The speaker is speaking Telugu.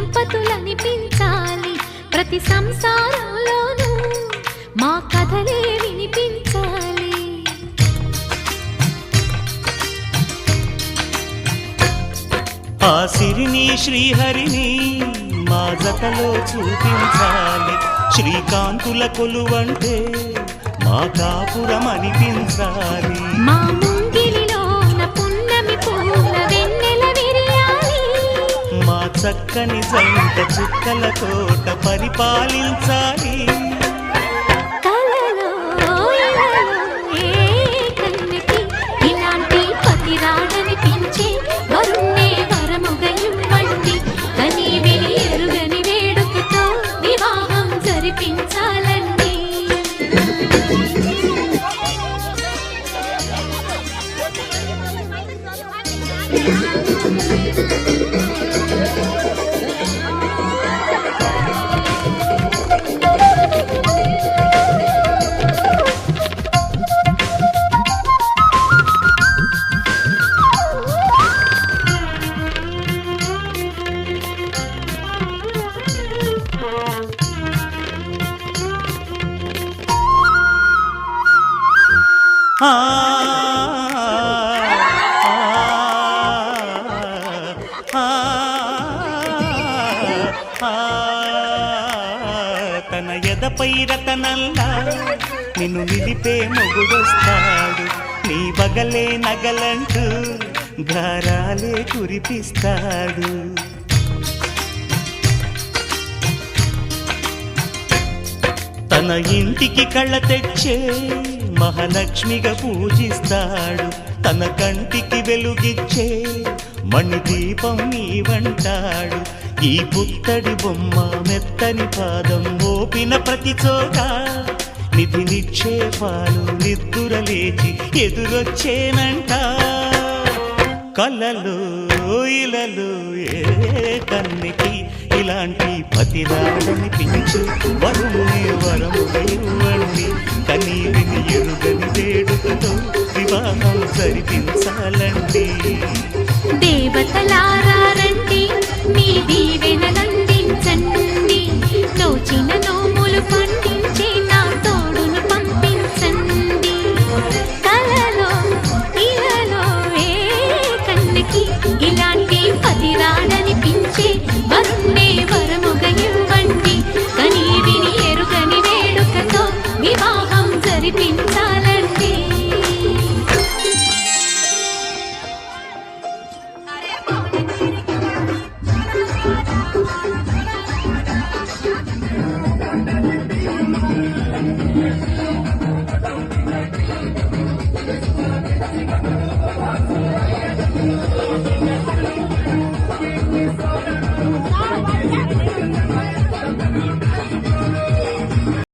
దంపతులనిపించాలి. ప్రతి సంసారంలోనూ మా కథలే వినిపించాలి. ఆ సిరిని శ్రీహరిని మా జతలో చూపించాలి. శ్రీకాంతుల కొలువంటే మా కాపురం అనిపించాలి. మా ముంగిలిలోన పున్నమి పూల వెన్నెల విరియాలి. మా చక్కని జంట చుక్కల తోట పరిపాలించాలి. కలలో ఇలలో ఏ కన్నెకి ఇలాంటి పతి రాడనిపించే వరుణ్ణే వరముగా ఇవ్వండి. కని విని ఎరుగని వేడుకతో వివాహం జరిపించాలండి. ఆ తన ఎదపై రతనల్లా నిన్ను నిలిపే మొగుడొస్తాడు. నీ బగలే నగలంటూ గారాలే కురిపిస్తాడు. తన ఇంటికి కళ్ళ తెచ్చే మహాలక్ష్మిగా పూజిస్తాడు. తన కంటికి వెలుగిచ్చే మణిదీపం నీవంటాడు. ఈ పుత్తడి బొమ్మ మెత్తని పాదం మోపిన ప్రతి చోట నిధి నిక్షేపాలు నిద్దురలేచి ఎదురొచ్చేనంట. కలలో ఇలలో ఏ కన్నెకి ఇలాంటి పతిరాడనిపించు వరుణ్ణి వరముగా ఇవ్వండి. కనీ విని ఎరుగని వేడుకతో వివాహం జరిపించాలండి. దేవతలారా రండి, మీ దీవెనలందించండి. నోచిన నోములు పండించే నా తోడును పంపించండి. కలలో ఇలలో ఏ కన్నెకి ఇలాంటి పతిరాడనిపించే వరుణ్ణే వరముగా ఇవ్వండి. కనీ విని ఎరుగని వేడుకతో వివాహం జరిపించాలండి.